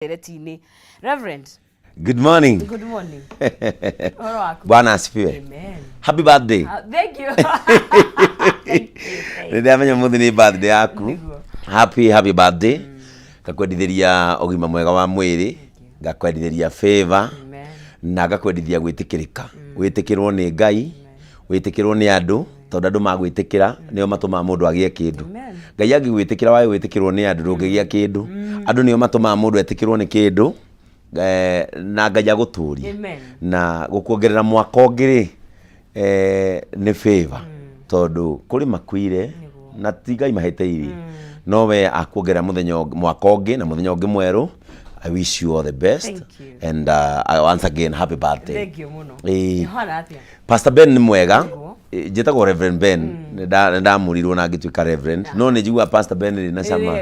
Reverend. Good morning. Good morning. Bwana asifiwe. Amen. Happy birthday. Thank you. Thank you. Ndio muthini birthday yaku. Happy birthday. Gakwendithĩria ogima mwega wa mwĩrĩ, gakwendithĩria favor, na gakwendithia gwĩtĩkĩrĩka. Wĩtĩkĩrwo nĩ Ngai, wĩtĩkĩrwo nĩ andũ, tondũ andũ magwĩtĩkĩra nĩo matũmaga mũndũ agĩe kĩndũ. Ngai angĩgwĩtĩkĩra wae wĩtĩkĩrwo nĩ andũ ndũngĩgĩa kĩndũ. Andũ nĩo matũmaga mũndũ etĩkĩrwo nĩ kĩndũ. Na Ngai agũtũrie na gũkuongerera mwaka ũngĩ nĩ favor, tondũ kũrĩ makuire na ti Ngai mahĩtĩirie, no we akuongerera mũthenya mwaka ũngĩ na mũthenya ũngĩ mwerũ. I wish you all the best. And once again, happy birthday. Thank you muno. Pastor Ben ni mwega. Njĩtagwo Rev Ben. Ndamurirwo na ngĩtuĩka Reverend. No nĩ njigua Pastor Ben rĩ na cama.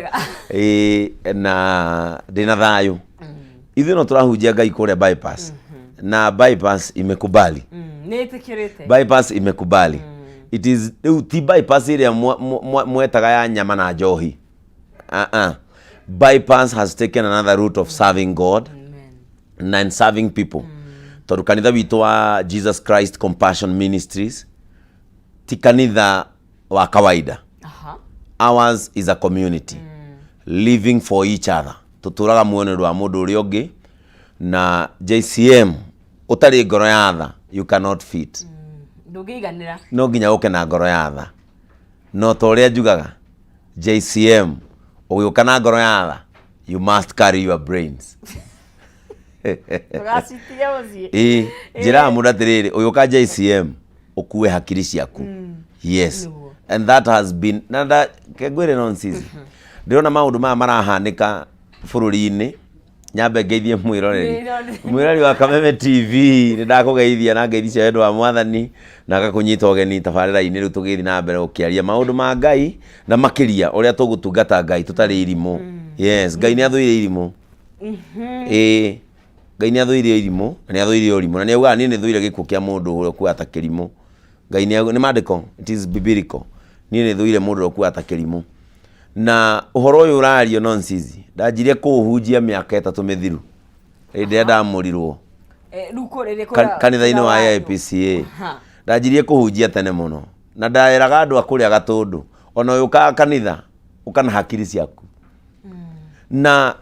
Na ndĩna thayũ. Ithuĩ no tũrahunjia Ngai kũrĩa bypass. Na bypass imekubali. Bypass imekubali. It is ti bypass ĩrĩa mwetaga ya nyama na njohi. Bypass has taken another route of serving God and serving people. Tondũ kanitha witũ wa Jesus Christ Compassion Ministries ti kanitha wa kawaida. Ours is a community living for each other. Tuturaga muonero wa mundu uri ungi, na JCM utari ngoro ya tha, you cannot fit. Ndũngĩiganĩra. No nginya uke na ngoro ya tha. No to uria njugaga JCM ũgĩũka na ngoro ya tha, you must carry your brains. Njĩra mũndũ atĩrĩrĩ, ũgĩũka JCM ũkue hakiri ciaku. Yes. And that has been nanda kegwire nonsense. Ndĩrona maũndũ maya marahanĩka bũrũri-inĩ. Nyambe ngeithie mwĩrori wa Kameme TV, nĩ ndakũgeithia na ngeithi cia wendo wa Mwathani na gakũnyita ũgeni tabarĩra-inĩ rĩu tũgĩthiĩ na mbere ũkĩaria maũndũ ma Ngai na makĩria ũrĩa tũgũtungata Ngai tũtarĩ irimũ. Yes, Ngai nĩ athũire irimũ. Ngai nĩ athũire irimũ, na nĩ athũire ũrimũ, na nĩ augaga niĩ nĩ thũire gĩkuũ kĩa mũndũ ũrĩa ũkuata kĩrimũ. Ngai nĩ maandĩko, it is biblical. Niĩ nĩ thũire mũndũ ũrĩa ũkuata kĩrimũ. Na uhoro uyu urario nonsense ndanjirie kuhunjia miaka 3 mithiru inde ndamurirwo kanitha-inĩ wa IPCA ndanjirie kuhunjia tene muno na ndaeraga andu akuria gatundu ona uyu ka kanitha ukana hakiri ciaku na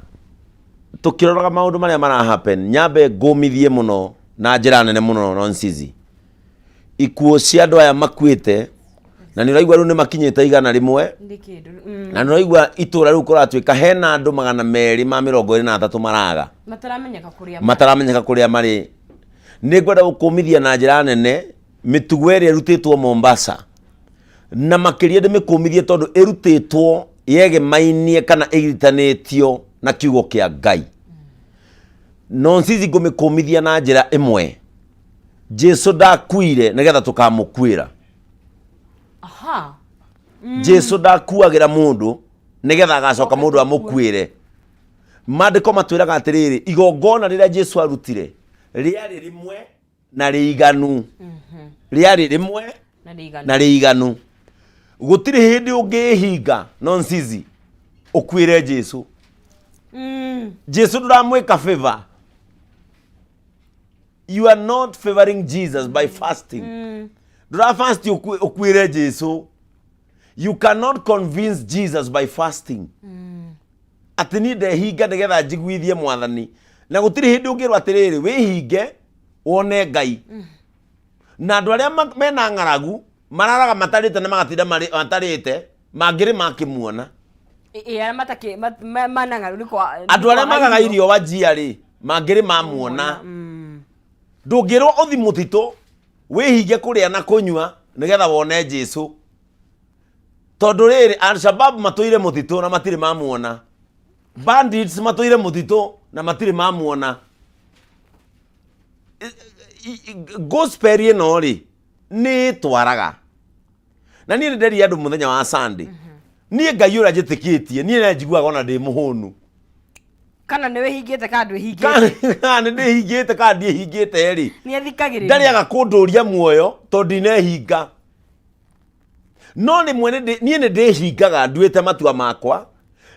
tukiroraga maundu maria mara happen nyambe ngumithie muno na njira nene muno nonsense ikuo cia andu aya makuite. Na nĩ ũraigua rĩu nĩ makinyĩte 100 na nĩ ũraigua itũra rĩu kũratuĩka hena andũ 223 maraga mataramenyeka kũrĩa marĩ. Nĩ ngwenda gũkũmithia na njĩra nene mĩtugo ĩrĩa ĩrutĩtwo Mombasa, na makĩria ndĩmĩkũmithie tondũ ĩrutĩtwo yegemainie kana ĩgitanĩtio na kiugo kĩa Ngai. Nonsense ngũmĩkũmithia na njĩra ĩmwe. Jesu ndakuire nĩgetha tũkamũkuĩra. Jesu ndakuagira mundu nigetha agacoka mundu amukuire. Maandĩko matwĩraga atĩrĩrĩ, igongona rĩrĩa Jesu arutire rĩarĩ rimwe na rĩiganu. Rĩarĩ rimwe na rĩiganu. Gũtirĩ hĩndĩ ũngĩhinga nonsense ũkuire Jesu. Jesu ndũramwĩka favor. You are not favoring Jesus by fasting. Fast ukuire Jesu. You cannot convince Jesus by fasting. Ati ni ndehinga nigetha njiguithie Mwathani. Na gũtirĩ hĩndĩ ũngĩrwo atĩrĩrĩ wĩhinge wone Ngai. Na andũ arĩa mena ng'aragu mararaga matarĩte na magatinda matarĩte mangĩrĩ makĩmuona. Andũ arĩa magaga irio wajia rĩ mangĩrĩ mamuona. Ndũngĩrwo ũthi mũtitũ wĩhinge kũrĩa na kũnyua nigetha wone Jesu. Tondũ rĩrĩ Al-Shabaab matũire mũtitũ na matirĩ mamuona. Bandits matũire mũtitũ na matirĩ mamuona. Gospel ĩno rĩ nĩ twaraga. Na niĩ nderia andũ mũthenya wa Sunday. Niĩ Ngai ũrĩa njĩtĩkĩtie, niĩ nĩ njiguaga ona ndĩ mũhũnu. Kana nĩ wĩhingĩte kana ndwĩhingĩte. Kana nĩ ndĩhingĩte kana ndiĩhingĩte rĩ. Nĩ athikagĩrĩria. Ndariaga kũndũria muoyo tondũ ndinehinga. No nĩ mwene niĩ nĩ ndĩhingaga nduĩte matua makwa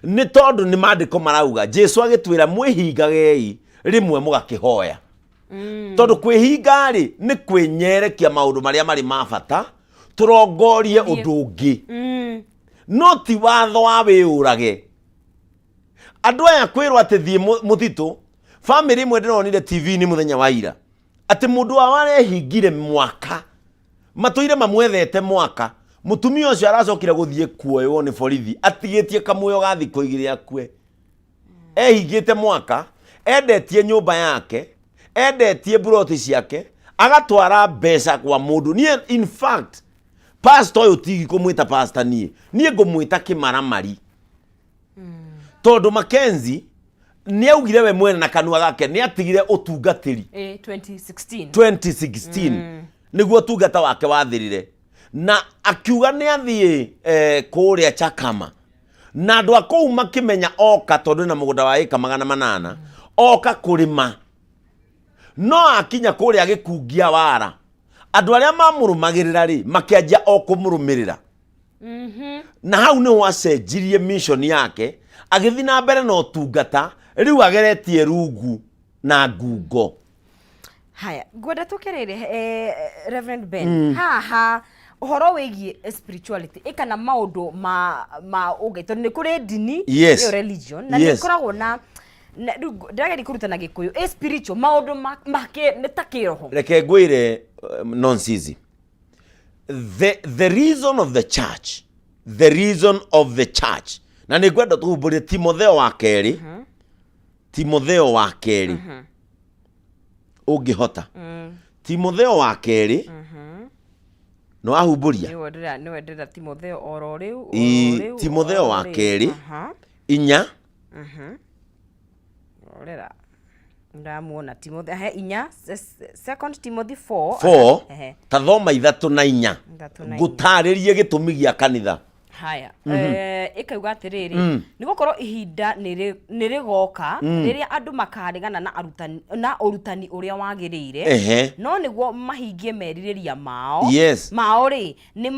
nĩ tondũ nĩ maandĩko marauga Jesu agĩtwĩra mwĩhingagei rimwe mũgakĩhoya. Tondũ kwĩhinga rĩ nĩ kwĩnyerekia maũndũ marĩa marĩ ma bata tũrongorie ũndũ ũngĩ. No ti watho wa wĩũrage. Andũ aya kwĩrwo atĩ thiĩ mũthitũ, family imwe ndĩronire TV-inĩ mũthenya wa ira atĩ mũndũ wao arehingire mwaka, matũire mamwethete mwaka, mũtumia ũcio aracokire gũthiĩ kuoywo nĩ borithi atigĩtie kamuoyo ga thikũ igĩrĩ akue. Ehingĩte mwaka, endetie nyũmba yake, endetie buroti ciake, agatwara mbeca kwa mũndũ. Niĩ in fact pastor ũyũ tigi kũmwĩta pastor niĩ ngũmwĩta kĩmaramari. Tondũ Mackenzie nĩ augire we mwene na kanua gake nĩ atigire ũtungatĩri 2016 nĩguo ũtungata wake wathirire, na akiuga nĩ athiĩ kũrĩa Chakama, na andũ a kũu makĩmenya oka tondũ na mũgũnda wa ĩka 800 oka kũrĩma. No akinya kũrĩa gĩkungia wara, andũ arĩa mamũrũmagĩrĩra rĩ makĩanjia o kũmũrũmĩrĩra. Na hau nĩ wacenjirie mission yake, agĩthiĩ na mbere na ũtungata, rĩu ageretie rungu na ngungo. Haya, ngwenda tũkĩrĩre Reverend Ben, haha ũhoro wĩgiĩ spirituality ĩkana maũndũ ma ũngai, tondũ nĩ kũrĩ ndini ĩyo religion, na nĩ koragwo na ndageri kũruta na gĩkũyũ spiritual maũndũ nĩ ta kĩroho. Reke ngwĩre nonsense. The reason of the church, na nĩ ngwenda tũhumbũrie Timotheo wa kerĩ, Timotheo wa kerĩ ũngĩhota. Timotheo wa kerĩ no ahumbũria nĩ wendera Timotheo oro rĩu Timotheo wa kerĩ 4 orera ndamuona Timotheo 4 2 Timothy 4 tathoma 3 na 4 ngũtarĩrie gĩtũmi gĩa kanitha. Haya, ikauga atĩrĩrĩ, nĩ gũkorwo ihinda nĩ rĩgoka rĩrĩa andũ makaregana na ũrutani ũrĩa wagĩrĩire, no nĩguo mahingie merirĩria mao rĩ nĩ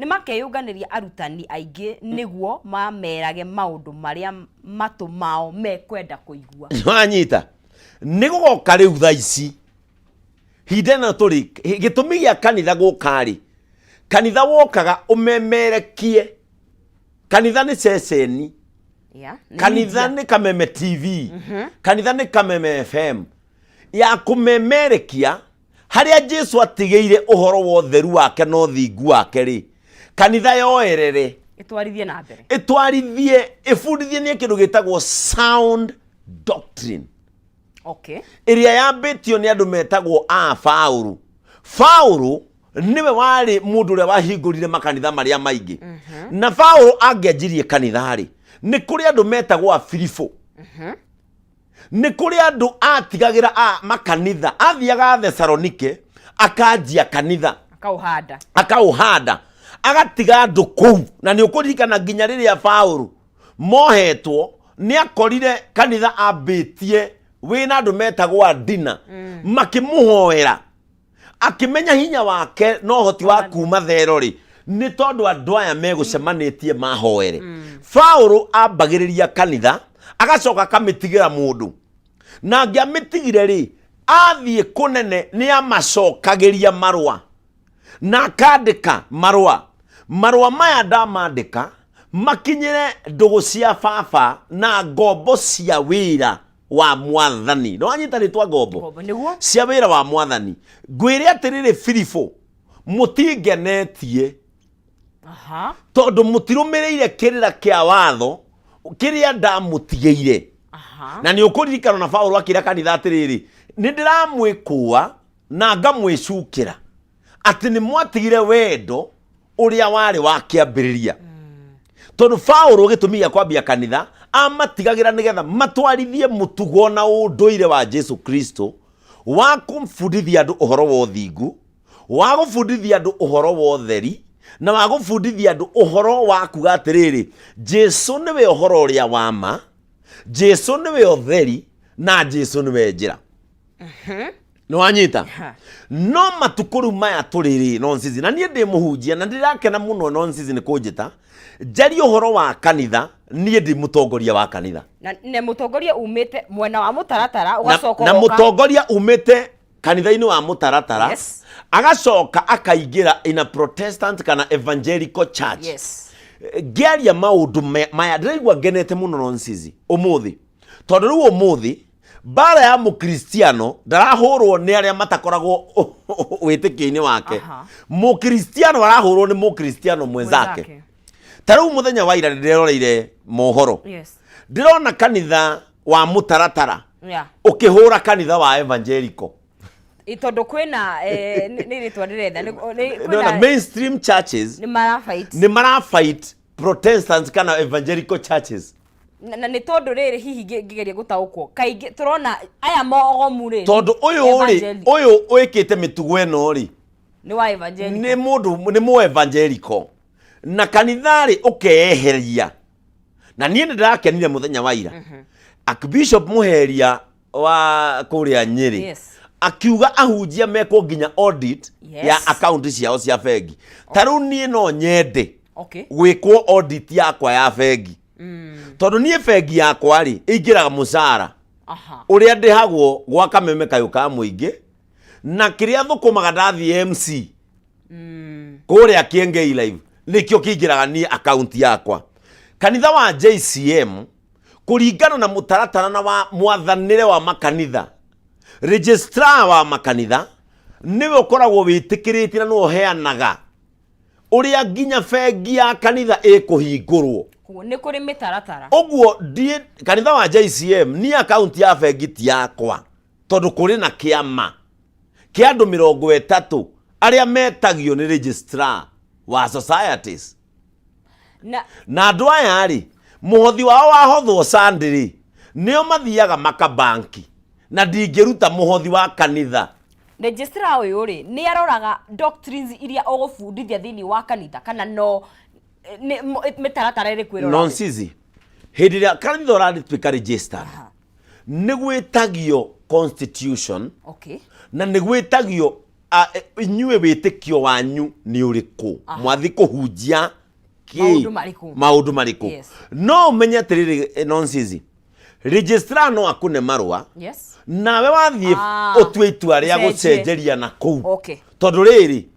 makeyũnganĩria arutani aingĩ nĩguo mamerage maũndũ marĩa matũ mao mekwenda kũigua. Wanyita nĩ gũgoka rĩu thaa ici hinda ĩno tũrĩ, gĩtũmi gĩa kanitha gũka rĩ, kanitha wokaga umemerekie. Kanitha ni ceceni, kanitha ni Kameme TV, kanitha ni Kameme FM ya kumemerekia haria Jesu atigĩire ũhoro wa ũtheru wake na ũthingu wake rĩ, kanitha yoerere itwarithie na mbere, ifundithie nĩ kĩndũ gĩtagwo sound doctrine. Ĩrĩa yambĩtio nĩ andũ metagwo Paulo niwe wari mundu ũrĩa wahingũrire makanitha marĩa maingĩ. Na Paulo angĩanjirie kanitha rĩ, nĩ kũrĩ andũ metagwo Afilipo, nĩ kũrĩ andũ atigagĩra makanitha, athiaga Thesalonike akanjia kanitha akauhanda agatiga andũ kũu. Na nĩ ũkũririkana nginya rĩrĩa Paulo mohetwo nĩ akorire kanitha ambĩtie wĩna andũ metagwo andina makĩmũhoera, akimenya hinya wake no hoti wa kuma thero ri, ni tondu andu aya megũcemanĩtie mahoere. Paulo ambagĩrĩria kanitha agacoka kamĩtigĩra mũndũ, na angĩamĩtigire ri athiĩ kũnene nĩ amacokagĩria marũa na akandĩka marũa maya ndamandĩka makinyĩre ndũgũ cia baba na ngombo cia wĩra wa mwathani. No anyita ritwa ngombo cia wĩra wa mwathani. Ngwĩre atĩrĩrĩ Filipo, mũtingenetie tondũ mũtirũmĩrĩire kĩrĩra kĩa watho kĩrĩa ndamũtigĩire. Na nĩ ũkũririkana na Paulo akĩra kanitha atĩrĩrĩ, nĩ ndĩramwĩkũa na ngamwĩcukĩra atĩ nĩ mwatigire wendo ũrĩa warĩ wa kĩambĩrĩria. Tondũ Paulo gĩtũmi gĩa kwambia kanitha amatigagĩra nĩgetha matwarithie mũtugo na ũndũire wa Jesu Kristo wa kũbundithia andũ ũhoro wa ũthingu, wa gũbundithia andũ ũhoro wa ũtheri, na wa gũbundithia andũ ũhoro wa kuga atĩrĩrĩ, Jesu nĩwe ũhoro ũrĩa wa ma, Jesu nĩwe ũtheri, na Jesu nĩwe njĩra. no anyita no matukuru maya turiri nonsense na nie ndi muhunjia na ndirakena muno nonsense ni kunjita jari uhoro wa kanitha nie ndi mutongoria wa kanitha na ne mutongoria umite mwena wa mutaratara ugacoka na mutongoria umite kanitha-ini wa mutaratara yes. Agacoka akaingira in a Protestant kana evangelical church yes. Geria maundu maya ndirigwa ngenete muno nonsense umuthi tondu riu umuthi bara ya mukristiano ndarahurwo ni aria matakoragwo witikiini wake mukristiano arahurwo ni mukristiano mwenzake tariu muthenya wa ira ndiroreire mohoro yes. Ndirona kanitha wa mutaratara ukihura kanitha wa evangelical itondo kwina ni ritwa ndirenda no mainstream churches ni mara fight Protestants kana evangelical churches na ni tondu riri hihi ngigeria gutaukwo kaingi turona aya mogomu ri tondu uyu wikite mitugo eno ri ni wa evangelical ni mundu ni mu evangelical na kanithari ukeeheria na nie ndirakenire muthenya wa ira Archbishop Muheria wa kuria Nyeri yes. Akiuga ahunjia meko nginya audit yes. Ya account ciao cia bengi taru nie no nyende gwikwo audit yakwa ya bengi tondu nie bengi yakwa ri ingiraga mucara uria ndihagwo gwa Kameme kayo ka muingi na kiria thukumaga ndathi MC kuria Kiengei live nikio kingiraga nie account yakwa kanitha wa JCM kuringana na mutaratara na wa mwathanire wa makanitha registrar wa makanitha niwe ukoragwo witikiriti na no heanaga uria nginya bengi ya kanitha ikuhingurwo ni kuri mitaratara ogwo die kanitha wa JCM ni account ya bengi ti yakwa tondu kuri na kiama kia andu 30 aria metagio ni registrar wa societies na andu aya ari muhothi wao wahothwo Sunday nio mathiaga makabanki na ndingiruta muhothi wa kanitha registrar uyu ri ni aroraga doctrines iria ogufundithia thini wa kanitha kana no mitaratara iri kwirora nonsense hindi ria kanitha urandituika registered ni gwitagio constitution na ni gwitagio inyue witikio wanyu ni uriku mwathi kuhunjia maundu mariku yes. No menya tiriri nonsense registrar no akune marua yes. Nawe wathie utue itua ria gucenjeria na kuu tondu riri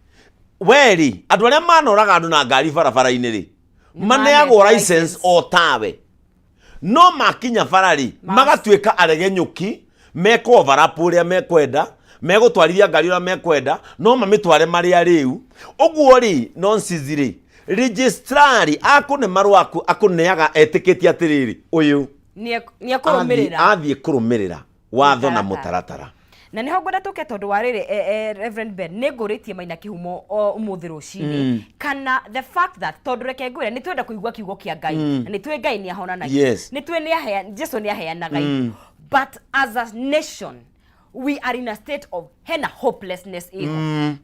weri andu aria manoraga andu na ngari barabara-ini ri maneagwo license o tawe no makinya barari magatuika aregenyuki meko overlap uria mekwenda megutwarithia ngari uria mekwenda no mamitware maria riu uguo ri nonsense ri registrar akune marua aku akuneaga etiketi atiriri uyu ni akurumirira athie kurumirira watho na mutaratara na niho ngwenda tuke tondu wa riri Reverend Ben ni nguritie maina kihumo umuthi rucini kana the fact that tondu reke ngwire ni twenda kuigua kiugo kia Ngai na ni twi Ngai ni ahonanagia ni twi ni ahea Jesu ni aheanaga but as a nation we are in a state of hena hopelessness iho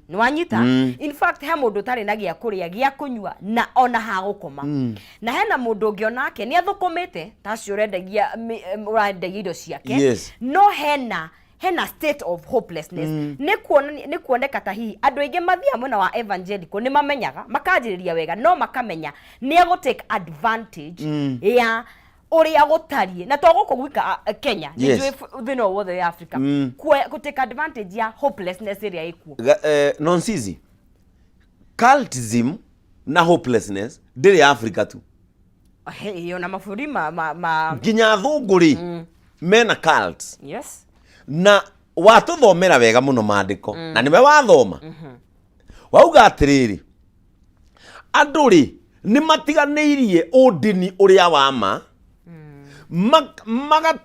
ni wanyita in fact he mundu tari na gia kuria gia kunyua na ona ha gukoma na hena mundu ngionake ni athukumite tacio urendagia urendagia indo ciake no hena state of hopelessness ni kuoneka ta hihi andu aingi mathia mwena wa evangelical ni mamenyaga makanjiriria wega no makamenya ni ago take advantage ya uria gutarie na to guko gwika Kenya ni thino wothe ya Africa ku take advantage ya hopelessness iria ikuo nonsense cultism na hopelessness ndiri Africa tu hiyo na mafuri ma nginya thunguri mena cults yes na watuthomera wega muno maandiko na niwe wathoma wauga atiriri anduri ni matiganeirie undini uria wama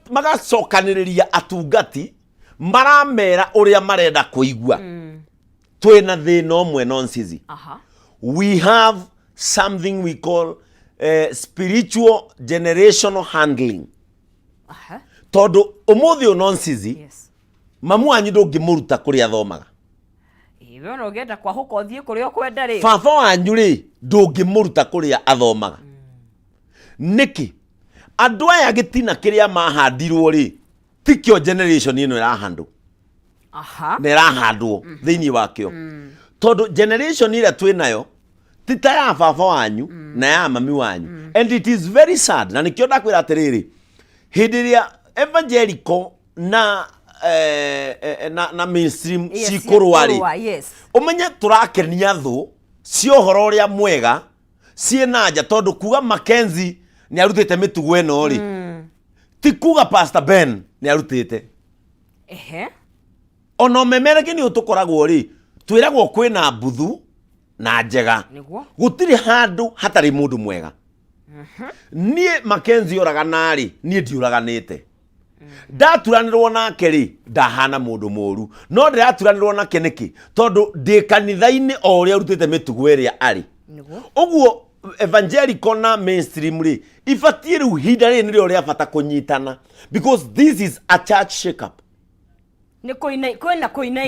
magacokaniriria atungati maramera uria marenda kuigua twina thina omwe nonsense we have something we call spiritual generational handling tondu umuthi o nonsense mamu anyu ndungimuruta kuri athomaga iwe no ngenda kwa huko thie kuri okwenda ri baba wanyu ri ndungimuruta kuri athomaga niki andu aya gitina kiria mahandirwo ri tikio generation ino irahandu nerahandwo thiini wakio tondu generation ile twinayo tita ya baba wanyu na ya mami wanyu and it is very sad na nikio ndakwira atiriri hindiria evangelical na mainstream cikurwari umenye turakenia thu cio horo ria mwega ciena nja tondu kuga Mackenzie ni arutite mitugo eno ri ti kuga Pastor Ben ni arutite ono memereke ni utukoragwo ri twiragwo kwina mbuthu na njega gutiri handu hatari mundu mwega nie Mackenzie oragana ri nie ndiuraganite ndaturanirwo nake ri ndahana mundu moru no ndiraturanirwo nake niki tondu ndi kanitha-ini o ria urutite mitugo iria ari uguo evangelical na mainstream ri ifatie riu hinda ri ni rio ria bata kunyitana because this is a church shake up ni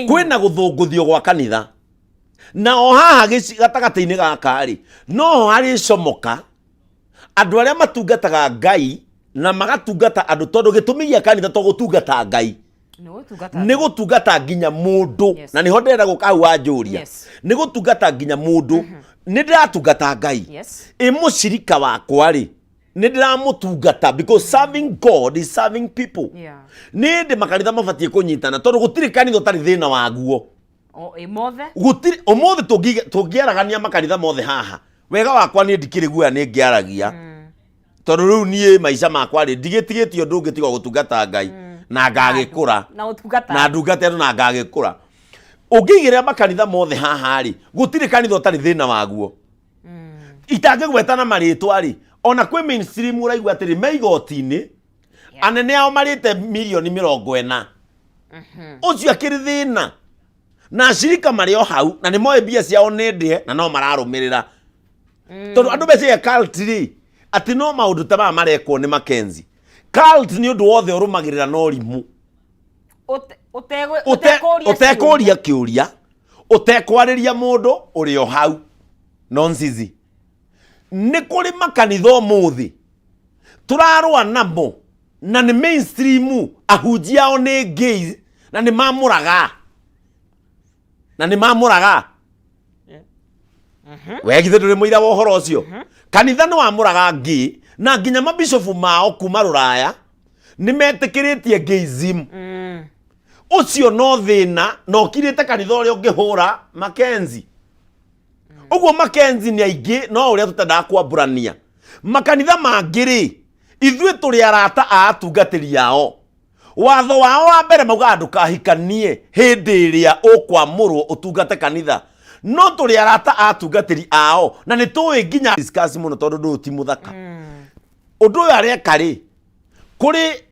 kwina guthunguthio gwa kanitha na o haha gatagata-ini gaka ri no hari comoka andu aria matungataga Ngai na magatungata andu tondu gitumi gia kanitha to gutungata Ngai ni gutungata nginya mundu na niho ndenda guka wa njuria ni gutungata nginya mundu ni ndiratungata Ngai mucirika wakwa ri ni ndiramutungata because serving God is serving people ni ndi makanitha mabatie kunyitana tondu gutiri kanitha tari thina waguo gutiri omothe tungiaragania makanitha mothe haha wega wakwa ni ndikiriguya ni ngiaragia tondu riu nie maica makwa ri ndigitigitio undu ungi tiga gutungata Ngai na ngagikura na ndungata eno na ngagikura ungigira makanitha mothe haha ri gutiri kanitha tari thina waguo itangigwetana maritwa ri ona kwi mainstream uraigua atiri meigoti-ini anene ao marite milioni 40 ucio akiri thina na shirika mario hau na ni moe bia ciao ni ndie na no mararumirira tondu andu beciria cult ri ati no maundu ta marekwo ni Mackenzie cult ni undu wothe urumagirira no rimu utekoria kiuria utekwariria mundu uri o hau nonsense ni kuri makanitha muthi turarwa namo na ni mainstream ahujia o ni gays na ni mamuraga wegithe nduri muira wa horo ucio kanitha no amuraga gay na nginya mabishofu mao kuma Ruraya ni metikiritie gayism ucio no thina no kirite kanitha uri ungihura Mackenzie uguo Mackenzie ni aingi no uria tutenda kwamburania makanitha mangiri ithwe turi arata a atungatiri yao watho wao wa mbere mauga andu kahikanie hindi iria ukwamurwo utungate kanitha no turi arata a atungatiri ao na ni tuwi nginya discuss muno tondu ndu ti muthaka undu uyu areka ri kuri